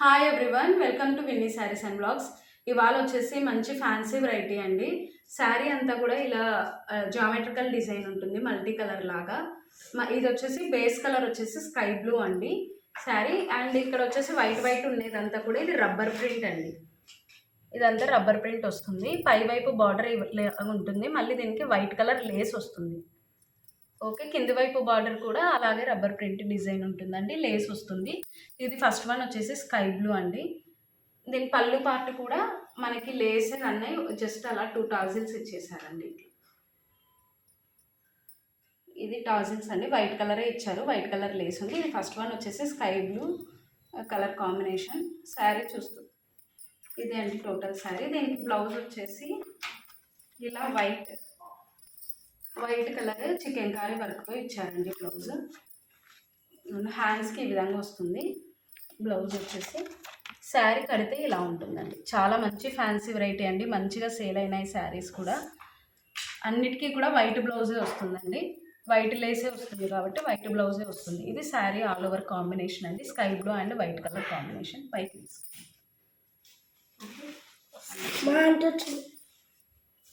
Hi everyone, welcome to Vinny saris and blogs. ఇవాళ వచ్చేసి మంచి ఫ్యాన్సీ వెరైటీ అండి. శారీ అంతా కూడా ఇలా జామెట్రికల్ డిజైన్ ఉంటుంది, మల్టీ కలర్ లాగా. ఇది వచ్చేసి బేస్ కలర్ వచ్చేసి స్కై బ్లూ అండి శారీ. అండ్ ఇక్కడ వచ్చేసి వైట్ వైట్ ఉండేదంతా కూడా ఇది రబ్బర్ ప్రింట్ అండి. ఇదంతా రబ్బర్ ప్రింట్ వస్తుంది. పై వైపు బార్డర్ ఉంటుంది, మళ్ళీ దీనికి వైట్ కలర్ లేస్ వస్తుంది. ఓకే, కింది వైపు బార్డర్ కూడా అలాగే రబ్బర్ ప్రింట్ డిజైన్ ఉంటుందండి, లేస్ వస్తుంది. ఇది ఫస్ట్ వన్ వచ్చేసి స్కై బ్లూ అండి. దీని పళ్ళు పార్ట్ కూడా మనకి లేస్ అన్నీ జస్ట్ అలా 2 టాజిల్స్ ఇచ్చేసారండి. ఇది టాజిల్స్ అండి, వైట్ కలరే ఇచ్చారు, వైట్ కలర్ లేస్ ఉంది. ఇది ఫస్ట్ వన్ వచ్చేసి sky blue colour combination sari చూస్తూ ఇది అండి టోటల్ శారీ. దీనికి బ్లౌజ్ వచ్చేసి ఇలా వైట్ కలర్ చికెన్ కారీ వర్క్తో ఇచ్చారండి బ్లౌజ్. హ్యాండ్స్కి ఈ విధంగా వస్తుంది బ్లౌజ్ వచ్చేసి. శారీ కడితే ఇలా ఉంటుందండి. చాలా మంచి ఫ్యాన్సీ వెరైటీ అండి, మంచిగా సేల్ అయినాయి శారీస్ కూడా. అన్నిటికీ కూడా వైట్ బ్లౌజే వస్తుందండి, వైట్ లేసే వస్తుంది కాబట్టి వైట్ బ్లౌజే వస్తుంది. ఇది శారీ ఆల్ ఓవర్ కాంబినేషన్ అండి, sky blue and white colour combination. పైకి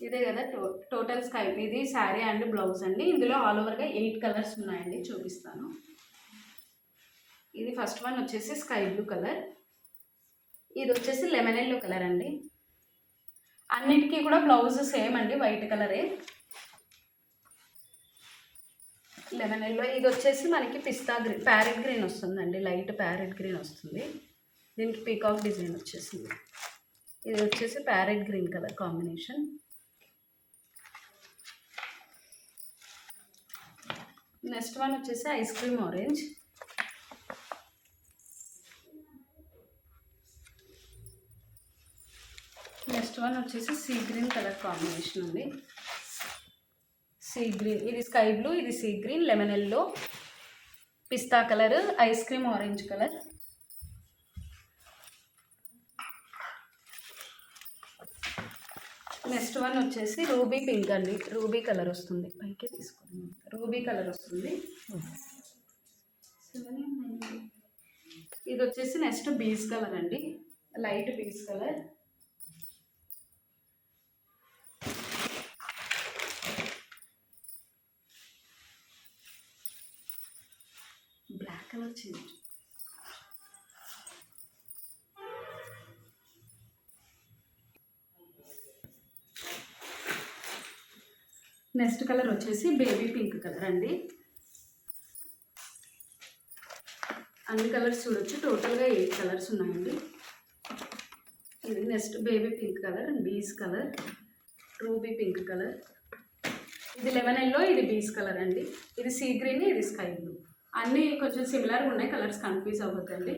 ఇదే కదా టోటల్ స్కై. ఇది శారీ అండ్ బ్లౌజ్ అండి. ఇందులో ఆల్ ఓవర్గా 8 కలర్స్ ఉన్నాయండి, చూపిస్తాను. ఇది ఫస్ట్ వన్ వచ్చేసి స్కై బ్లూ కలర్. ఇది వచ్చేసి లెమన్ ఎల్లో కలర్ అండి. అన్నిటికీ కూడా బ్లౌజ్ సేమ్ అండి, వైట్ కలరే లెమన్ ఎల్లో. ఇది వచ్చేసి మనకి పిస్తా గ్రీన్, ప్యారెట్ గ్రీన్ వస్తుందండి, లైట్ ప్యారెట్ గ్రీన్ వస్తుంది. దీనికి పీకాక్ డిజైన్ వచ్చేసింది. ఇది వచ్చేసి parrot green colour combination. Next one వచ్చేసి ice cream orange. Next one వచ్చేసి సీ గ్రీన్ కలర్ కాంబినేషన్ అండి, సీ గ్రీన్. ఇది స్కై బ్లూ, ఇది sea green, lemon yellow, pista colour, ice cream orange colour. Next one వచ్చేసి ruby pink అండి, ruby colour వస్తుంది. పైకి తీసుకోండి, రూబీ కలర్ వస్తుంది. ఇది వచ్చేసి నెక్స్ట్ బీస్ కలర్ అండి, light beige colour. Black colour change. Next colour వచ్చేసి బేబీ పింక్ కలర్ అండి. అన్ని కలర్స్ చూడొచ్చు, టోటల్గా 8 కలర్స్ ఉన్నాయండి. ఇది next baby pink colour, beige colour, ruby pink colour. ఇది లెమన్ ఎల్లో, ఇది బీస్ కలర్ అండి. ఇది సీ గ్రీన్, ఇది స్కై బ్లూ. అన్నీ కొంచెం సిమిలర్గా ఉన్నాయి, కలర్స్ కన్ఫ్యూజ్ అవ్వద్దండి.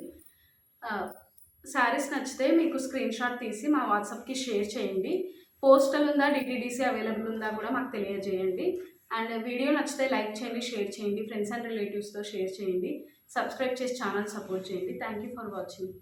శారీస్ నచ్చితే మీకు స్క్రీన్ షాట్ తీసి మా వాట్సాప్కి షేర్ చేయండి. పోస్టల్ ఉందా, డిటీడీసీ అవైలబుల్ ఉందా కూడా మాకు తెలియజేయండి. అండ్ వీడియో నచ్చితే లైక్ చేయండి, షేర్ చేయండి, ఫ్రెండ్స్ అండ్ రిలేటివ్స్తో షేర్ చేయండి, సబ్స్క్రైబ్ చేసి ఛానల్ సపోర్ట్ చేయండి. Thank you for watching.